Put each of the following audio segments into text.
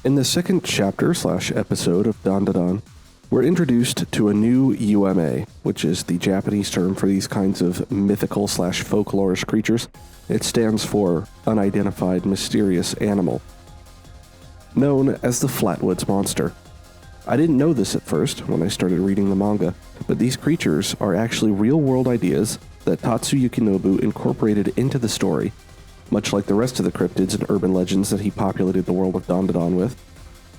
In the second chapter/episode of Dandadan, we're introduced to a new UMA, which is the Japanese term for these kinds of mythical/folklorish creatures. It stands for Unidentified Mysterious Animal, known as the Flatwoods Monster. I didn't know this at first when I started reading the manga, but these creatures are actually real-world ideas that Tatsuyuki Nobu incorporated into the story, much like the rest of the cryptids and urban legends that he populated the world of Dandadan with.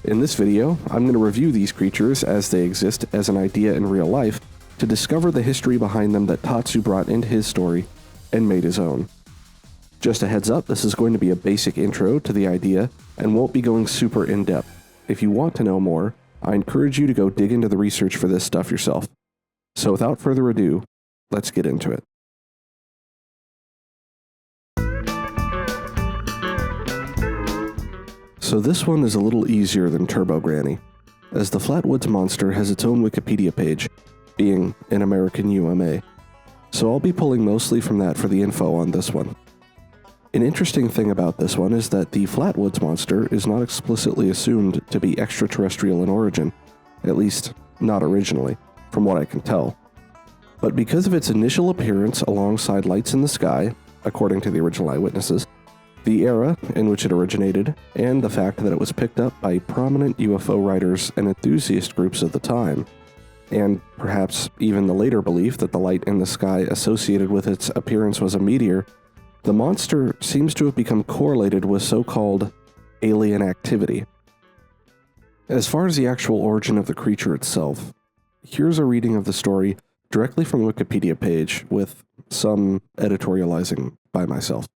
In this video, I'm going to review these creatures as they exist as an idea in real life to discover the history behind them that Tatsu brought into his story and made his own. Just a heads up, this is going to be a basic intro to the idea and won't be going super in-depth. If you want to know more, I encourage you to go dig into the research for this stuff yourself. So without further ado, let's get into it. So this one is a little easier than Turbo Granny, as the Flatwoods Monster has its own Wikipedia page, being an American UMA, so I'll be pulling mostly from that for the info on this one. An interesting thing about this one is that the Flatwoods Monster is not explicitly assumed to be extraterrestrial in origin, at least not originally, from what I can tell. But because of its initial appearance alongside lights in the sky, according to the original eyewitnesses, the era in which it originated, and the fact that it was picked up by prominent UFO writers and enthusiast groups of the time, and perhaps even the later belief that the light in the sky associated with its appearance was a meteor, the monster seems to have become correlated with so-called alien activity. As far as the actual origin of the creature itself, here's a reading of the story directly from the Wikipedia page with some editorializing by myself.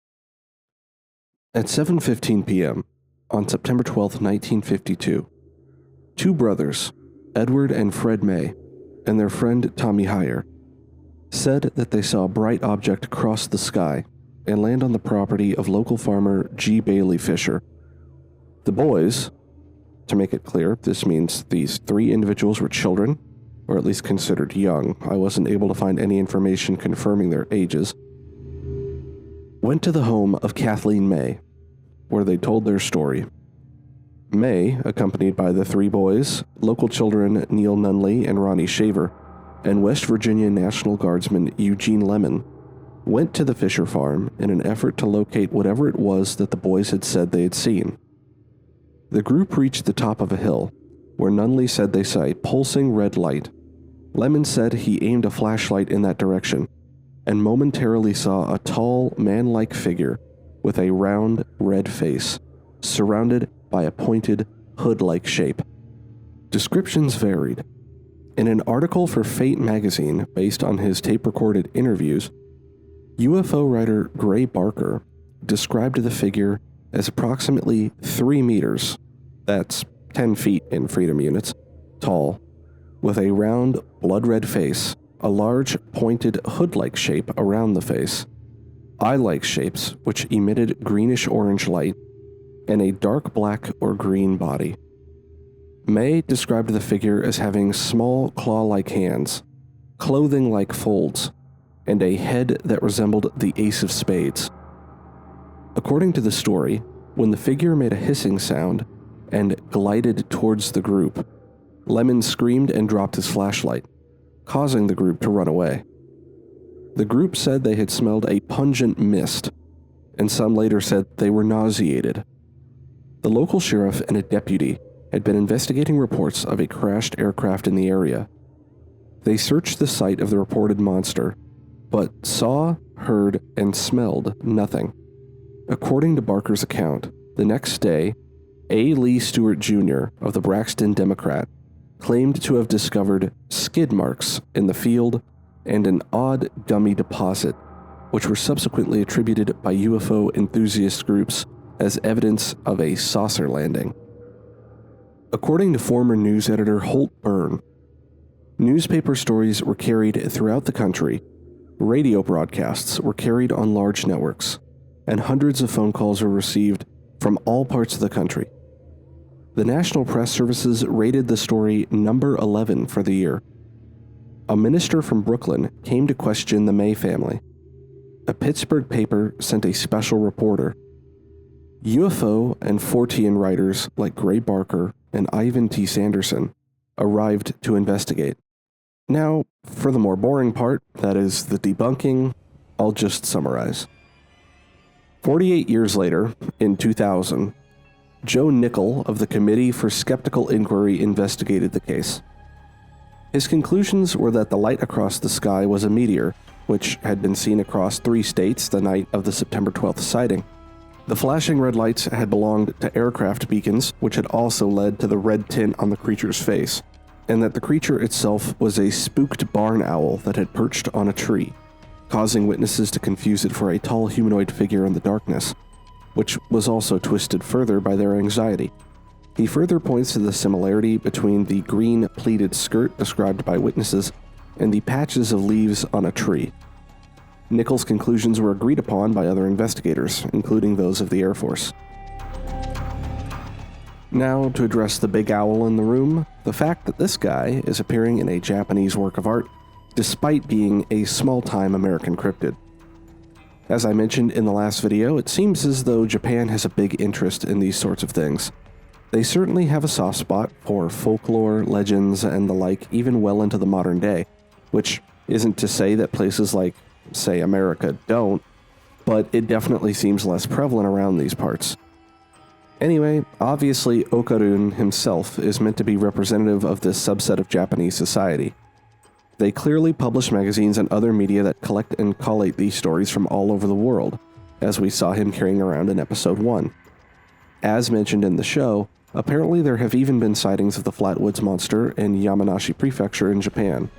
At 7:15 p.m., on September 12, 1952, two brothers, Edward and Fred May, and their friend Tommy Heyer, said that they saw a bright object cross the sky and land on the property of local farmer G. Bailey Fisher. The boys, to make it clear, this means these three individuals were children, or at least considered young. I wasn't able to find any information confirming their ages, went to the home of Kathleen May, where they told their story. May, accompanied by the three boys, local children Neil Nunley and Ronnie Shaver, and West Virginia National Guardsman Eugene Lemon, went to the Fisher farm in an effort to locate whatever it was that the boys had said they had seen. The group reached the top of a hill, where Nunley said they saw a pulsing red light. Lemon said he aimed a flashlight in that direction, and momentarily saw a tall, man-like figure with a round, red face, surrounded by a pointed, hood-like shape. Descriptions varied. In an article for Fate magazine based on his tape-recorded interviews, UFO writer Gray Barker described the figure as approximately 3 meters, that's 10 feet in freedom units, tall, with a round, blood-red face, a large, pointed, hood-like shape around the face, eye-like shapes which emitted greenish-orange light, and a dark black or green body. May described the figure as having small claw-like hands, clothing like folds, and a head that resembled the ace of spades. According to the story, when the figure made a hissing sound and glided towards the group, Lemon screamed and dropped his flashlight, causing the group to run away. The group said they had smelled a pungent mist, and some later said they were nauseated. The local sheriff and a deputy had been investigating reports of a crashed aircraft in the area. They searched the site of the reported monster, but saw, heard, and smelled nothing. According to Barker's account, the next day, A. Lee Stewart Jr. of the Braxton Democrat claimed to have discovered skid marks in the field and an odd gummy deposit, which were subsequently attributed by UFO enthusiast groups as evidence of a saucer landing. According to former news editor Holt Byrne, newspaper stories were carried throughout the country, radio broadcasts were carried on large networks, and hundreds of phone calls were received from all parts of the country. The national press services rated the story number 11 for the year. a minister from Brooklyn came to question the May family. A Pittsburgh paper sent a special reporter. UFO and Fortean writers like Gray Barker and Ivan T. Sanderson arrived to investigate. Now, for the more boring part, that is the debunking, I'll just summarize. 48 years later, in 2000, Joe Nickel of the Committee for Skeptical Inquiry investigated the case. His conclusions were that the light across the sky was a meteor, which had been seen across 3 states the night of the September 12th sighting. The flashing red lights had belonged to aircraft beacons, which had also led to the red tint on the creature's face, and that the creature itself was a spooked barn owl that had perched on a tree, causing witnesses to confuse it for a tall humanoid figure in the darkness, which was also twisted further by their anxiety. He further points to the similarity between the green pleated skirt described by witnesses and the patches of leaves on a tree. Nichols' conclusions were agreed upon by other investigators, including those of the Air Force. Now, to address the big owl in the room, the fact that this guy is appearing in a Japanese work of art, despite being a small-time American cryptid. As I mentioned in the last video, it seems as though Japan has a big interest in these sorts of things. They certainly have a soft spot for folklore, legends, and the like, even well into the modern day, which isn't to say that places like, say, America don't, but it definitely seems less prevalent around these parts. Anyway, obviously Okarun himself is meant to be representative of this subset of Japanese society. They clearly publish magazines and other media that collect and collate these stories from all over the world, as we saw him carrying around in episode 1. As mentioned in the show, apparently there have even been sightings of the Flatwoods Monster in Yamanashi Prefecture in Japan.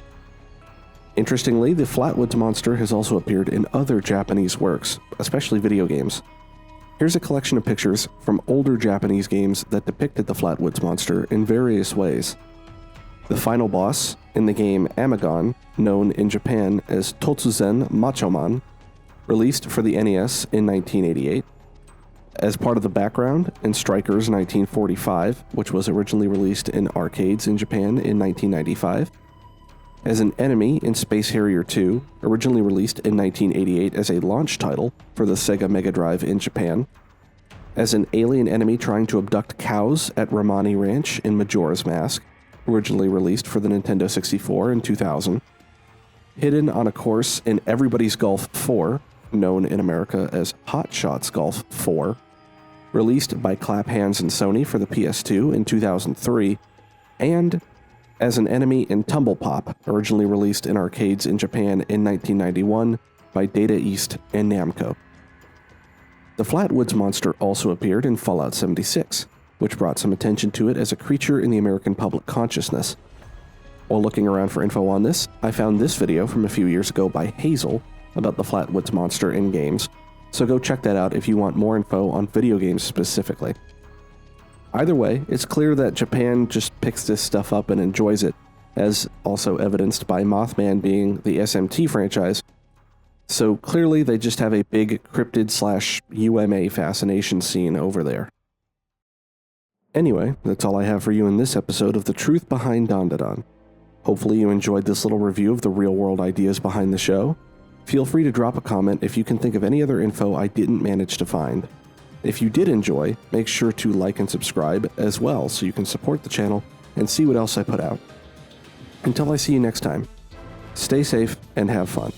Interestingly, the Flatwoods Monster has also appeared in other Japanese works, especially video games. Here's a collection of pictures from older Japanese games that depicted the Flatwoods Monster in various ways. The final boss in the game Amagon, known in Japan as Totsuzen Machoman, released for the NES in 1988. As part of the background in Strikers 1945, which was originally released in arcades in Japan in 1995. As an enemy in Space Harrier 2, originally released in 1988 as a launch title for the Sega Mega Drive in Japan. As an alien enemy trying to abduct cows at Romani Ranch in Majora's Mask, originally released for the Nintendo 64 in 2000. Hidden on a course in Everybody's Golf 4, known in America as Hot Shots Golf 4, released by Clap Hands and Sony for the PS2 in 2003, and as an enemy in Tumble Pop, originally released in arcades in Japan in 1991 by Data East and Namco. The Flatwoods Monster also appeared in Fallout 76, which brought some attention to it as a creature in the American public consciousness. While looking around for info on this, I found this video from a few years ago by Hazel about the Flatwoods Monster in games, so go check that out if you want more info on video games specifically. Either way, it's clear that Japan just picks this stuff up and enjoys it, as also evidenced by Mothman being the SMT franchise. So clearly they just have a big cryptid/UMA fascination scene over there. Anyway, that's all I have for you in this episode of The Truth Behind Dandadan. Hopefully you enjoyed this little review of the real-world ideas behind the show. Feel free to drop a comment if you can think of any other info I didn't manage to find. If you did enjoy, make sure to like and subscribe as well so you can support the channel and see what else I put out. Until I see you next time, stay safe and have fun.